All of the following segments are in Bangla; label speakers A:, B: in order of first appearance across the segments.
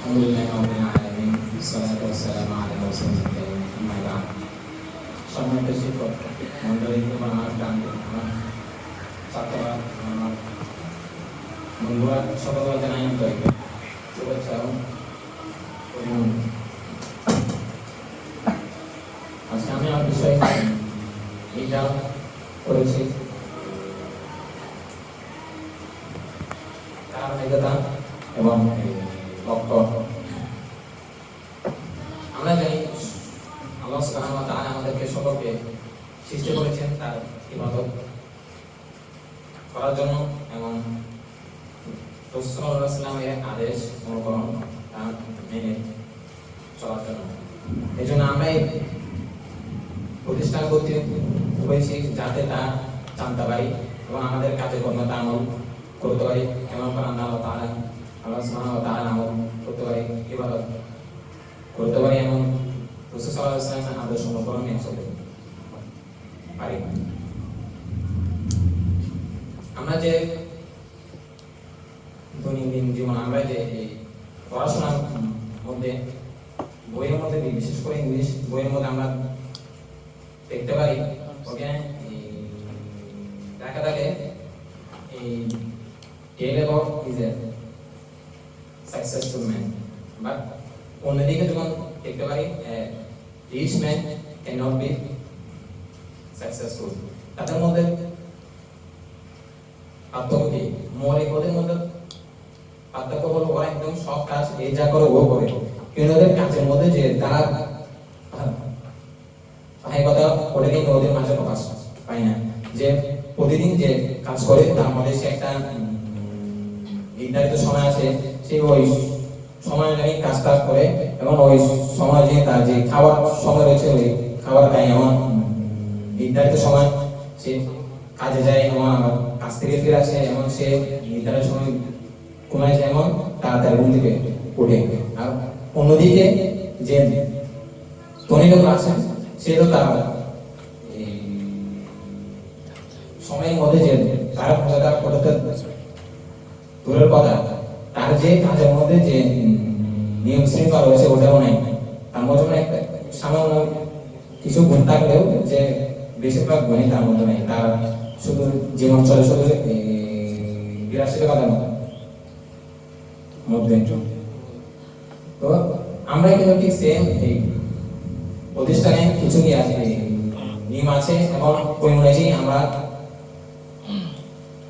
A: আলহামদুলিল্লাহি রাব্বিল আলামিন ওয়াসসালাতু ওয়াসসালামু আলা রাসূলিল কারীম আম্মা বা'দ। সম্মানিত শিক্ষক মণ্ডলী এবং আমার ছাত্ররা, আমার বন্ধুরা, সকলকে জানাই আন্তরিক শুভেচ্ছা এবং অভিনন্দন। আজকে আমি আমার বিষয় এটা করেছি ধারাবাহিকতা এবং লক্ষ্য। আমরা জানি আল্লাহ সুবহানাহু ওয়া তাআলা আমাদেরকে সকলকে সৃষ্টি করেছেন তার ইবাদত করার জন্য এবং রাসূল সাল্লাল্লাহু আলাইহি ওয়াসাল্লামের আদেশ অনুসরণ তার মেনে চলার জন্য। এই জন্য আমরা এই প্রতিষ্ঠান করতে হয়েছি যাতে তা জানতে পারি এবং আমাদের কাজে কর্মে তা আমল করতে পারি, এমন করে আল্লাহ সুবহানাহু ওয়া তাআলা আমল করতে পারি, ইবাদত করতে পারি এবং রাসূল সাল্লাল্লাহু আলাইহি ওয়াসাল্লামের আদর্শ অনুসরণ করে চলতে পারি। আমরা যে দৈনন্দিন জীবন আমরা যে পড়াশোনার মধ্যে বইয়ের মধ্যে বিশেষ করে ইংলিশ বইয়ের মধ্যে আমরা দেখতে পারি ওখানে দেখা থাকে Caleb is a successful man, but অন্যদিকে যখন দেখতে পারি rich man cannot be successful। তাদের মধ্যে পার্থক্য কি? মৌলিক ওদের মধ্যে পার্থক্য হলো ওরা একদম সব কাজ এই যা করে ও করে, কিন্তু ওদের কাজের মধ্যে যে তারা কথা ওটা কিন্তু ওদের মাঝে প্রকাশ পায় না। যে প্রতিদিন যে কাজ করে তার মধ্যে সে একটা নির্ধারিত সময় আছে, সে ওই সময় অনুযায়ী কাজটা করে এবং ওই সময় যে তার যে খাবার সময় রয়েছে ওই খাবার খায় এবং নির্ধারিত সময় সে কাজে যায় এবং কাজ থেকে ফিরে আসে এবং সে নির্ধারিত সময় ঘুমায় যায় এবং তাড়াতাড়ি ঘুম থেকে উঠে। আর অন্যদিকে যে ধনী লোক আছে সে তো তার সময়ের মধ্যে যে তার ক্ষমতা করতে দূরের কথা, তার যে কাজের মধ্যে যে নিয়ম শৃঙ্খলা রয়েছে ওটাও নাই। তার মধ্যে একটা সামান্য কিছু গুণ থাকলেও যে বেশিরভাগ গুণই তার মধ্যে নেই। তার শুধু জীবন চলে শুধু বিলাসিতার মধ্যে। তো আমরা কিন্তু ঠিক সেম এই প্রতিষ্ঠানে কিছু কি আছে নিয়ম আছে এবং ওই অনুযায়ী আমরা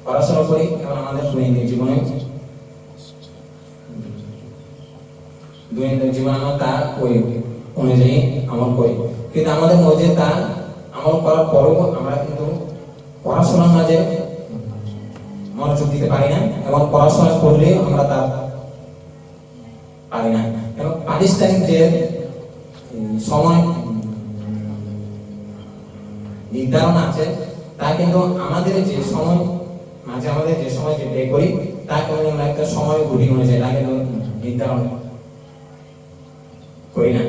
A: পড়াশোনা করি এবং আমাদের দৈনন্দিন জীবনে আমরা তার ওই অনুযায়ী আমল করি। কিন্তু আমাদের মধ্যে তার আমল করার পরেও আমরা কিন্তু পড়াশোনার মাঝে মনোযোগ দিতে পারি না এবং পড়াশোনা করলেও আমরা তা পারি না। এবং প্রাতিষ্ঠানিক যে সময় নির্ধারণ আছে তা কিন্তু আমাদের যে সময় মাঝে আমাদের যে সময় যে ব্যয় করি তা কিন্তু আমরা একটা সময় ঘুরিয়ে অনুযায়ী তা কিন্তু নির্ধারণ করি না।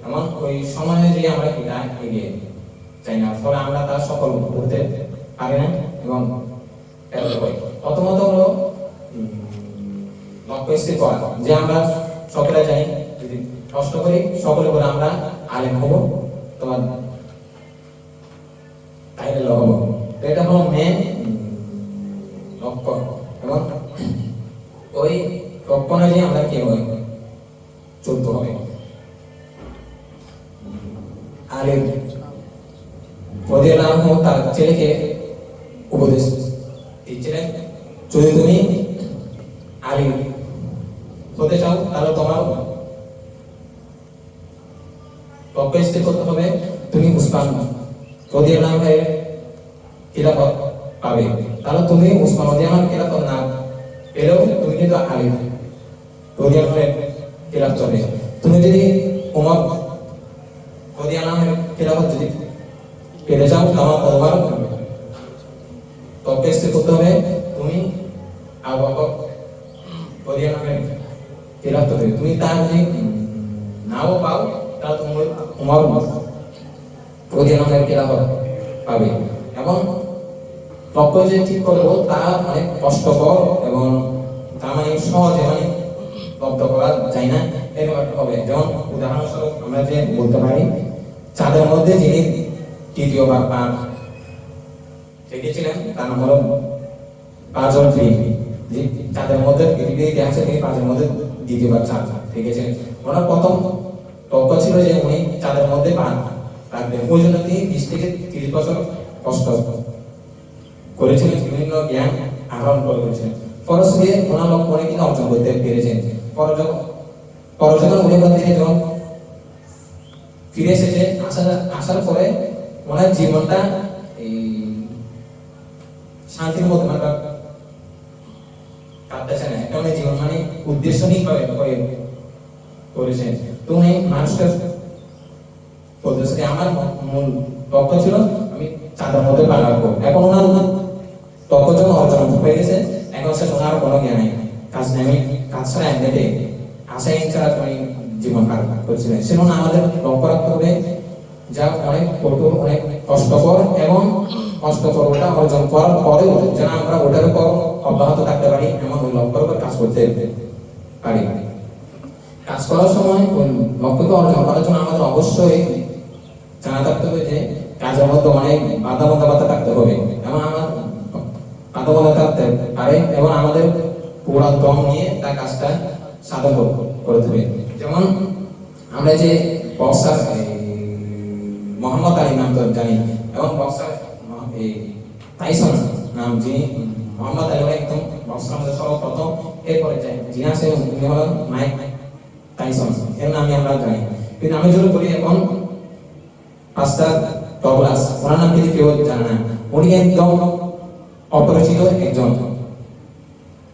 A: এমন ওই সময় অনুযায়ী আমরা এটা এগিয়ে চাই না, ফলে আমরা তা সফল করতে পারি না এবং প্রথমত হলো লক্ষ্য স্থির করা, যে আমরা সকলে জানি যদি কষ্ট করি সকলে করে আমরা আলেম হব তোমার তাইলে হব। এটা হলো মেন লক্ষ্য এবং ওই লক্ষ্য অনুযায়ী আমরা কি হবে চলতে হবে। আলেম রাদিয়াল্লাহু তার ছেলেকে উপদেশ দিচ্ছিলেন, যদি তুমি আলেম হতে চাও তাহলে তোমার লক্ষ্য স্থির করতে হবে, তুমি উসমান রাদিয়াল্লাহু এর খিলাফত পাবে। তাহলে তুমি উসমান রাদিয়াল্লাহু খিলাফত না পেলেও তুমি কিন্তু আলেম রাদিয়াল্লাহু এর খিলাফত হবে। তুমি যদি ওমর রাদিয়াল্লাহু এর খিলাফত যদি পেতে চাও তোমার লক্ষ্য স্থির করতে হবে, তুমি আবু বকর রাদিয়াল্লাহু এর খিলাফত হবে। তুমি তার যদি নাও পাও তাহলে তুমি ওমর রাদিয়াল্লাহু এর খিলাফত পাবে। এবং লক্ষ্য যে ঠিক করবো তা অনেক কষ্টকর এবং তা মানে সহজে মানে লব্ধ করা যায় না, এরকম একটা হবে। যেমন উদাহরণস্বরূপ আমরা যে বলতে পারি চাঁদের মধ্যে যিনি তৃতীয়বার পা রেখেছিলেন তার নাম হলো পাঁচজন পৃথিবী। যে চাঁদের মধ্যে পৃথিবীর ইতিহাসে তিনি পাঁচের মধ্যে দ্বিতীয়বার চাঁদ রেখেছিলেন। ওনার প্রথম লক্ষ্য ছিল যে উনি চাঁদের মধ্যে পা রাখবেন, ওই জন্য তিনি 20 থেকে 30 বছর কষ্ট করেছিলেন, বিভিন্ন জ্ঞান আহরণ করেছিলেন। ফলশ্রুতিতে ওনার লক্ষ্য উনি কিন্তু অর্জন করতে পেরেছেন। পরে যখন উনি থেকে যখন ফিরে এসেছে, আসার পরে ওনার জীবনটা এই শান্তির মধ্যে মানে কাটতেছে না, একটা উনি জীবন মানে উদ্দেশ্যহীন করেছেন। তো উনি মানুষকে বলতেছে আমার মূল লক্ষ্য ছিল আমি চাঁদের মধ্যে পা রাখবো। এখন ওনার লক্ষ্য যখন অর্জন হয়ে গেছে, এখন সে ওনার কোনো জ্ঞান নেই, কাজ নেই, কাজ ছাড়া একদিকে আশাই ছাড়া তুমি জীবন পার করছিলেন। সেজন্য আমাদের লক্ষ্য রাখতে হবে যা অনেক কঠোর, অনেক কষ্টকর, এবং কষ্টকরটা অর্জন করার পরেও যেন আমরা ওটার উপর অব্যাহত থাকতে পারি, এমন ওই লক্ষ্যের উপর কাজ করতে পারি। কাজ করার সময় ওই লক্ষ্যকে অর্জন করার জন্য আমাদের অবশ্যই জানা থাকতে হবে যে কাজের মধ্যে অনেক বাধা থাকতে হবে, এবং আমার বাধা থাকতে পারে, এবং আমাদের পুরো দম নিয়ে তার কাজটা সাধন করতে হবে। যেমন আমরা যে বক্সার মোহাম্মদ আলী নাম তো জানি, এবং বক্সার টাইসন নাম, যিনি মোহাম্মদ আলী একদম বক্সার মধ্যে সর্বপ্রথম, এরপরে যিনি আছে উনি হলেন মাইক টাইসন, এর নামই আমরা জানি। কিন্তু আমি যদি বলি এখন পাঁচটা ডগলাস, ওনার নাম কিন্তু কেউ জানে না, উনি একদম অপরিচিত একজন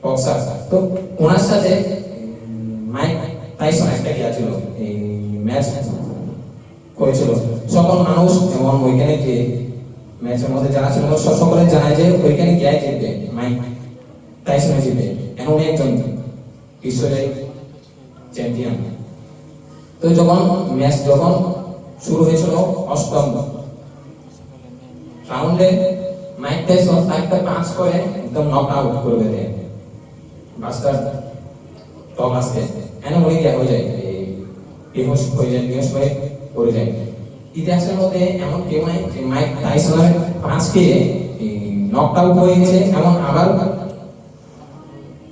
A: বক্সার। তো ওনার সাথে মাইক টাইসন একটা গিয়েছিল, এই ম্যাচ করেছিল। সকল মানুষ এবং ওইখানে যে ম্যাচের মধ্যে যারা ছিল সকলে জানায় যে ওইখানে গিয়ে জিতবে, মাইক টাইসন জিতবে, এবং উনি একজন বিশ্বজয়ী চ্যাম্পিয়ন। তো যখন ম্যাচ শুরু হয়েছিল অষ্টম রাউন্ডে, মাইক টাইসন একটা পাঁচ করে একদম নক আউট করে দেয় মাস্টার টমাসকে, এনে উনি হয়ে যায় বেহুশ হয়ে পড়ে যায়। ইতিহাসের মধ্যে এমন কেউ নাই যে মাইক টাইসনের পাঁচকে নক আউট হয়ে গেছে এবং আবার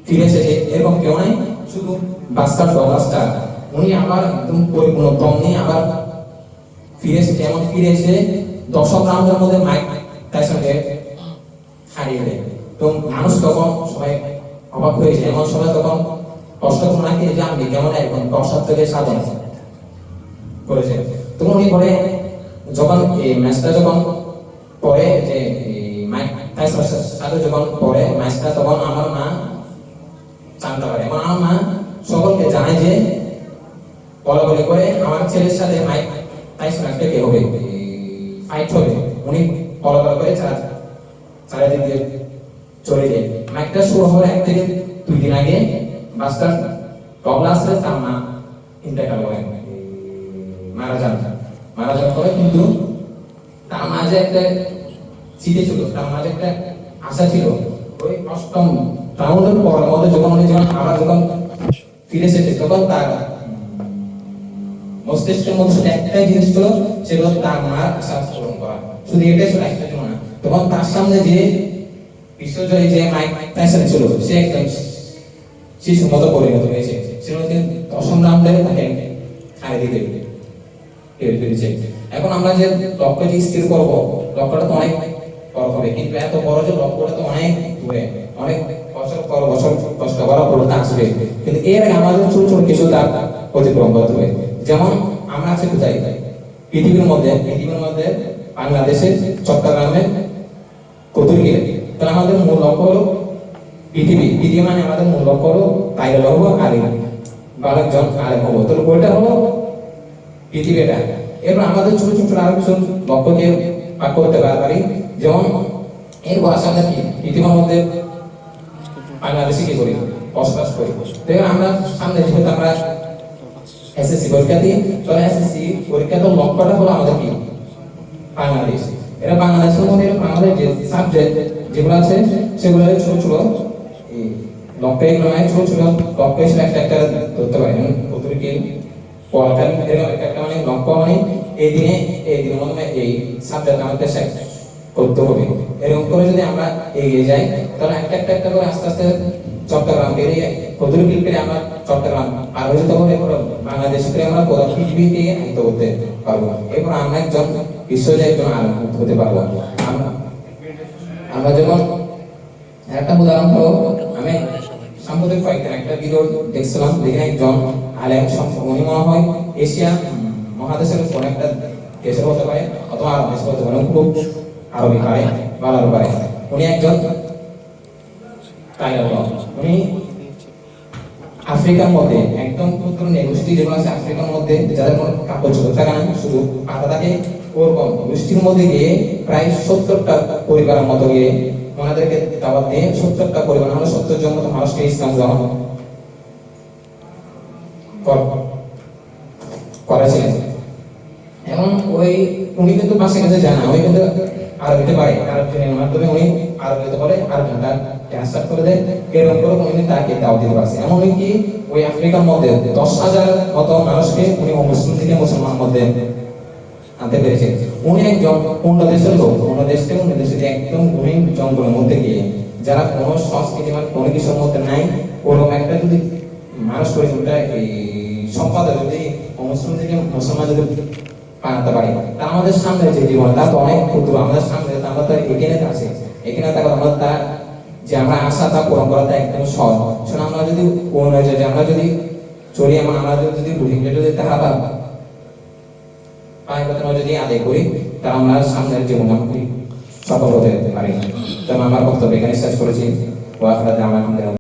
A: ফিরে এসেছে, এরকম কেউ নাই। শুধু বাস্টার টমাসটা উনি আবার একদম পরিপূর্ণ দম নিয়ে আবার ফিরে এসেছে, এমন ফিরে এসে 10 রাউন্ডের মধ্যে মাইক টাইসনকে হারিয়ে দেয়। তো মানুষ তখন সবাই অবাক হয়েছে, এমন সময় তখন কষ্ট ওনাকে জানবে কেমন একদম 10 থেকে সাধন করেছে। তখন উনি পরে যখন এই ম্যাচটা যখন পরে যে মাইক টাইসনের সাথে যখন পরে ম্যাচটা, তখন আমার মা জানতে পারে, এবং আমার মা সকলকে জানায় যে বলাবলি করে আমার ছেলের সাথে মাইক টাইসন একটা কে হবে, ফাইট হবে। উনি বলাবলি করে চারিদিক দিয়ে চলে যায়। ম্যাচটা শুরু হওয়ার 1 থেকে 2 দিন আগে মাস্টার ডগলাসের তার মা ইন্তেকাল করেন, মারা যান পরে। কিন্তু তার মাঝে একটা স্মৃতি ছিল, তার মাঝে একটা আশা ছিল। ওই অষ্টম রাউন্ডের পর মধ্যে যখন উনি আবার যখন ফিরে এসেছে, তখন তার মস্তিষ্কের মধ্যে শুধু একটাই জিনিস ছিল, সেটা হচ্ছে তার মার আশা পূরণ করা, শুধু এটাই ছিল, একটা ছিল না। তখন তার সামনে যে বিশ্বজয়ী যে মাইক টাইসন ছিল, সে একদম শিশুর মতো পরিণত হয়েছে। সে দশম রাউন্ডে তাকে হারিয়ে দিতে পেরেছে। এখন আমরা যে লক্ষ্যটি স্থির করবো, লক্ষ্যটা তো অনেক বড় হবে, কিন্তু এত বড় যে লক্ষ্যটা তো অনেক দূরে, অনেক বছর পর বছর কষ্ট করার পর আসবে। কিন্তু এর আগে আমাদের ছোট ছোট কিছু তার অতিক্রম করতে হবে। যেমন আমরা আছি কোথায়, পৃথিবীর মধ্যে বাংলাদেশের চট্টগ্রামের কতুলগিরি। তাহলে আমাদের মূল লক্ষ্য হলো পৃথিবী মানে আমাদের মূল লক্ষ্য হলো তাইলে হবো আলিম, 12 জন আলেম হবো। তাহলে ওইটা হলো পৃথিবীটা। এরপর আমাদের ছোট ছোট আরো কিছু লক্ষ্যকে ভাগ করতে পারি। যেমন এরপর আসলে পৃথিবীর মধ্যে বাংলাদেশে কি করি, বসবাস করি। দেখুন আমরা সামনে যেহেতু আমরা এসএসসি পরীক্ষা দিই, তো এসএসসি পরীক্ষা তো লক্ষ্যটা হলো আমাদের কি বাংলাদেশ। এরা বাংলাদেশের মধ্যে আমাদের যে সাবজেক্ট যেগুলো আছে সেগুলো ছোট ছোট লক্ষ্য এগুলো নয়, ছোট ছোট লক্ষ্য হিসেবে একটা একটা ধরতে পারি, যেমন প্রতিটি পড়াকালীন এরকম একটা একটা মানে লক্ষ্য মানে এই দিনের মধ্যে এই সাবজেক্ট আমাদের শেষ করতে হবে। এরকম করে যদি আমরা এগিয়ে যাই তাহলে একটা একটা একটা করে আস্তে আস্তে চট্টগ্রাম পেরিয়ে প্রতিটি পেরে আমরা চট্টগ্রাম আর হয়ে যেতে হবে, এরপর বাংলাদেশ পেরে আমরা পুরো পৃথিবীতে আয়ত্ত করতে পারবো। এরপর আমরা একজন বিশ্বজয় একজন আলোক হতে পারবো। আমরা যখন একটা উদাহরণ হলো, আমি সাম্প্রতিক কয়েকদিন একটা ভিডিও দেখছিলাম, যেখানে একজন আলেম উনি মনে হয় এশিয়া মহাদেশের কোন একটা দেশের হতে পারে অথবা আরব দেশের হতে পারে, খুব আরবি পারে বাংলার পারে। উনি একজন উনি আফ্রিকার মধ্যে একদম ক্ষুদ্র গোষ্ঠী যেগুলো আছে আফ্রিকার মধ্যে, যাদের কোনো কাপড় চোপড় থাকে না, শুধু পাতা থাকে, ওরকম গোষ্ঠীর মধ্যে গিয়ে প্রায় 70টা পরিবারের মতো গিয়ে ওনাদেরকে দাওয়াত দিয়ে 70টা পরিবার, আমরা 70 জন মতো মানুষকে ইসলাম গ্রহণ করেছিলেন। এবং ওই উনি কিন্তু পাশে কাছে জানা, ওই কিন্তু আরবিতে পারে, আরবির মাধ্যমে উনি আরবিতে বলে আর ঘন্টা ট্রান্সফার করে দেয়, এরকম করে উনি তাকে দাওয়াত দিতে পারছে। এমন কি ওই আফ্রিকার মধ্যে 10,000 মতো মানুষকে উনি মুসলিম থেকে মুসলমান মধ্যে আনতে পেরেছে। উনি একজন অন্য দেশের লোক, অন্য দেশ থেকে অন্য দেশে একদম গভীর জঙ্গলের মধ্যে গিয়ে, যারা কোনো সংস্কৃতি মানে কোনো কিছুর মধ্যে নাই, ওরকম একটা যদি মানুষ করে এই সম্পাদক যদি মুসলিম থেকে মুসলমান যদি বানাতে পারি, তা আমাদের সামনে যে জীবন তা তো অনেক ক্ষুদ্র, আমাদের সামনে আমরা তো এখানে আছে, এখানে থাকা আমরা তার যে আমরা আশা তা পূরণ করাটা একদম সহজ। শোনা আমরা যদি অনুযায়ী আমরা যদি চলি, আমরা যদি রোহিঙ্গা যদি তারা পায় কথা যদি আদায় করি, তা আমরা সামনের জীবন সফল হতে পারি। তো আমার বক্তব্য এখানে শেষ করেছি। ওয়া আখিরু দাওয়ানা